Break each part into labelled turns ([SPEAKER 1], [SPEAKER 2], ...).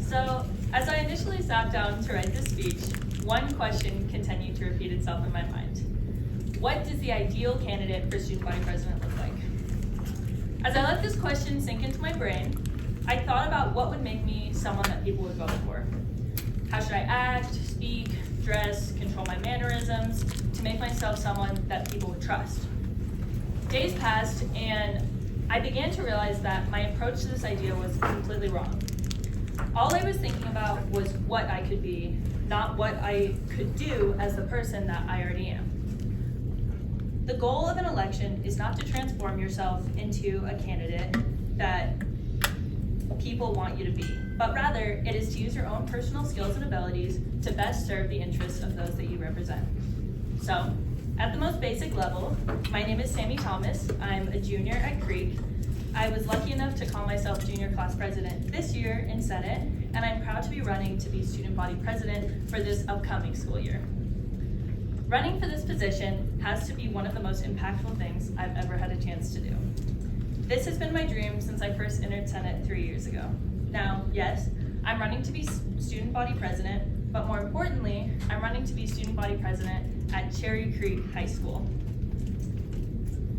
[SPEAKER 1] So, as I initially sat down to write this speech, one question continued to repeat itself in my mind. What does the ideal candidate for student body president look like? As I let this question sink into my brain, I thought about what would make me someone that people would vote for. How should I act, speak, dress, control my mannerisms to make myself someone that people would trust? Days passed and I began to realize that my approach to this idea was completely wrong. All I was thinking about was what I could be, not what I could do as the person that I already am. The goal of an election is not to transform yourself into a candidate that people want you to be, but rather it is to use your own personal skills and abilities to best serve the interests of those that you represent. So, at the most basic level, my name is Sammy Thomas. I'm a junior at Creek. I was lucky enough to call myself junior class president this year in Senate, and I'm proud to be running to be student body president for this upcoming school year. Running for this position has to be one of the most impactful things I've ever had a chance to do. This has been my dream since I first entered Senate 3 years ago. Now, yes, I'm running to be student body president, but more importantly, I'm running to be student body president at Cherry Creek High School.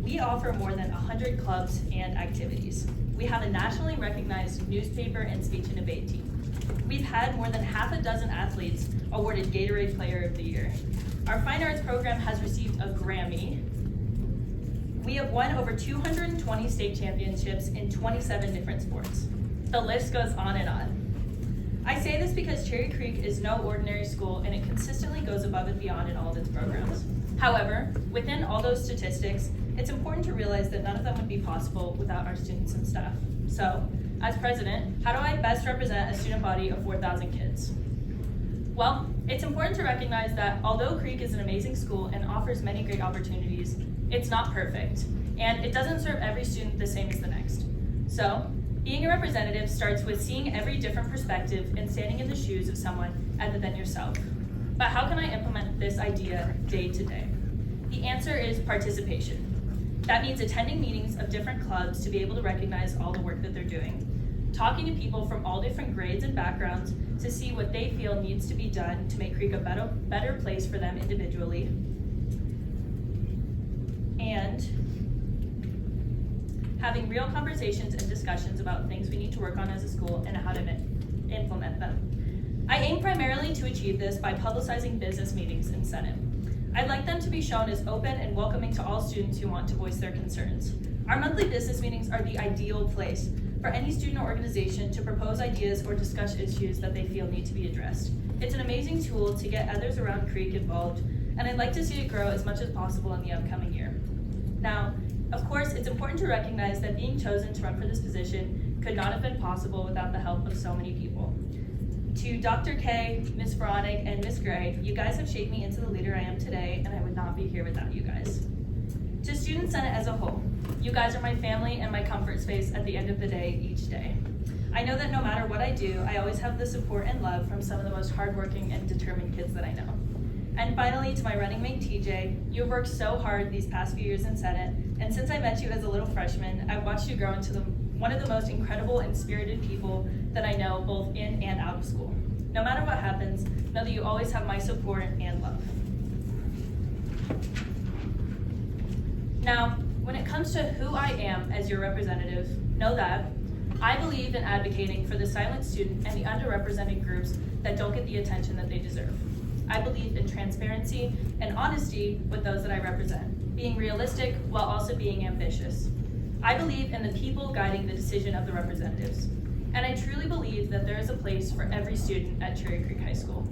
[SPEAKER 1] We offer more than 100 clubs and activities. We have a nationally recognized newspaper and speech and debate team. We've had more than half a dozen athletes awarded Gatorade Player of the Year. Our fine arts program has received a Grammy. We have won over 220 state championships in 27 different sports. The list goes on and on. I say this because Cherry Creek is no ordinary school and it consistently goes above and beyond in all of its programs. However, within all those statistics, it's important to realize that none of them would be possible without our students and staff. So, as president, how do I best represent a student body of 4,000 kids? Well, it's important to recognize that although Creek is an amazing school and offers many great opportunities, it's not perfect, and it doesn't serve every student the same as the next. So, being a representative starts with seeing every different perspective and standing in the shoes of someone other than yourself. But how can I implement this idea day to day? The answer is participation. That means attending meetings of different clubs to be able to recognize all the work that they're doing, talking to people from all different grades and backgrounds to see what they feel needs to be done to make Creek a better place for them individually, and having real conversations and discussions about things we need to work on as a school and how to implement them. I aim primarily to achieve this by publicizing business meetings in Senate. I'd like them to be shown as open and welcoming to all students who want to voice their concerns. Our monthly business meetings are the ideal place for any student or organization to propose ideas or discuss issues that they feel need to be addressed. It's an amazing tool to get others around Creek involved, and I'd like to see it grow as much as possible in the upcoming year. Now, of course, it's important to recognize that being chosen to run for this position could not have been possible without the help of so many people. To Dr. K, Ms. Veronic, and Ms. Gray, you guys have shaped me into the leader I am today, and I would not be here without you guys. To Student Senate as a whole, you guys are my family and my comfort space at the end of the day, each day. I know that no matter what I do, I always have the support and love from some of the most hardworking and determined kids that I know. And finally, to my running mate, TJ, you have worked so hard these past few years in Senate, and since I met you as a little freshman, I've watched you grow into one of the most incredible and spirited people that I know, both in and out of school. No matter what happens, know that you always have my support and love. Now, when it comes to who I am as your representative, know that I believe in advocating for the silent student and the underrepresented groups that don't get the attention that they deserve. I believe in transparency and honesty with those that I represent, being realistic while also being ambitious. I believe in the people guiding the decision of the representatives, and I truly believe that there is a place for every student at Cherry Creek High School.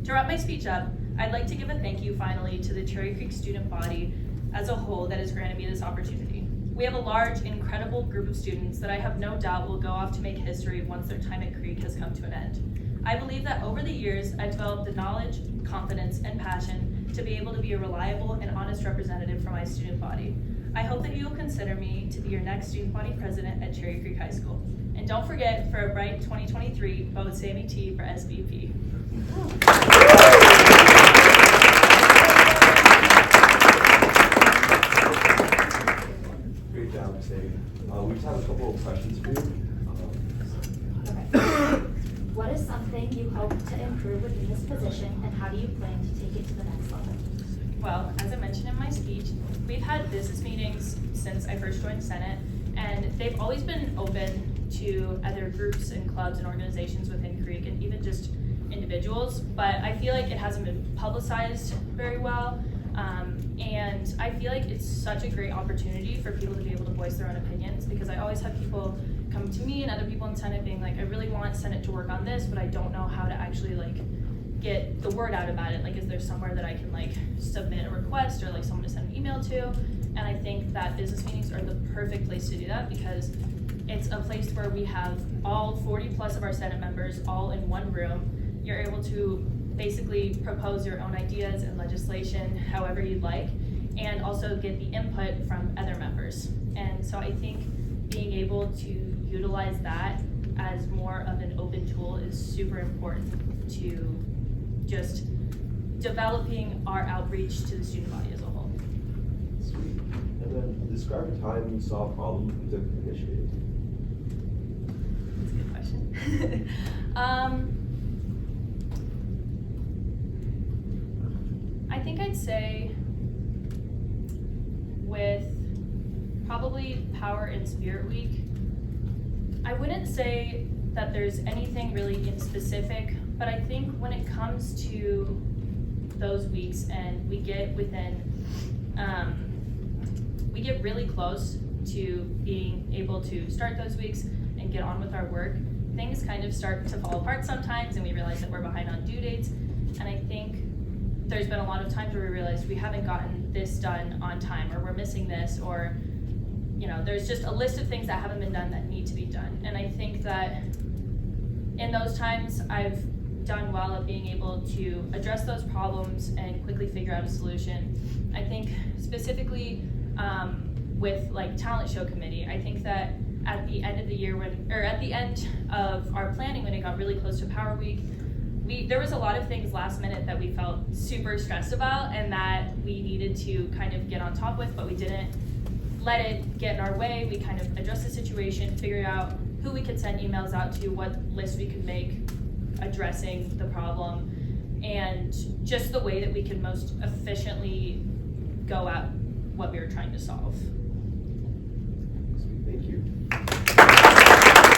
[SPEAKER 1] To wrap my speech up, I'd like to give a thank you finally to the Cherry Creek student body as a whole that has granted me this opportunity. We have a large, incredible group of students that I have no doubt will go off to make history once their time at Creek has come to an end. I believe that over the years, I've developed the knowledge, confidence, and passion to be able to be a reliable and honest representative for my student body. I hope that you will consider me to be your next student body president at Cherry Creek High School. And don't forget, for a bright 2023, vote Sammy T for SVP.
[SPEAKER 2] Great job, Sammy. We just have a couple of questions for you.
[SPEAKER 1] Okay.
[SPEAKER 2] What is something you hope to improve within this position, and how do you plan to take it to the next level?
[SPEAKER 1] Well, as I mentioned in my speech, we've had business meetings since I first joined Senate, and they've always been open to other groups and clubs and organizations within Creek, and even just individuals, but I feel like it hasn't been publicized very well. And I feel like it's such a great opportunity for people to be able to voice their own opinions, because I always have people come to me and other people in Senate being like, I really want Senate to work on this, but I don't know how to actually like get the word out about it. Like, is there somewhere that I can like submit a request or like someone to send an email to? And I think that business meetings are the perfect place to do that, because it's a place where we have all 40 plus of our Senate members all in one room. You're able to basically propose your own ideas and legislation however you'd like, and also get the input from other members. And so I think being able to utilize that as more of an open tool is super important to just developing our outreach to the student body as a whole.
[SPEAKER 3] Sweet. And then describe a time you saw a problem and took initiative.
[SPEAKER 1] That's a good question. I think I'd say with probably Power and Spirit Week, I wouldn't say that there's anything really in specific, but I think when it comes to those weeks and we get within, we get really close to being able to start those weeks and get on with our work, things kind of start to fall apart sometimes, and we realize that we're behind on due dates. And I think there's been a lot of times where we realized we haven't gotten this done on time, or we're missing this, or there's just a list of things that haven't been done that need to be done. And I think that in those times I've done well at being able to address those problems and quickly figure out a solution. I think specifically with like talent show committee, I think that at the end of the year at the end of our planning, when it got really close to Power Week, there was a lot of things last minute that we felt super stressed about and that we needed to kind of get on top with, but we didn't let it get in our way. We kind of addressed the situation, figured out who we could send emails out to, what list we could make addressing the problem, and just the way that we could most efficiently go at what we were trying to solve.
[SPEAKER 3] Sweet. Thank you.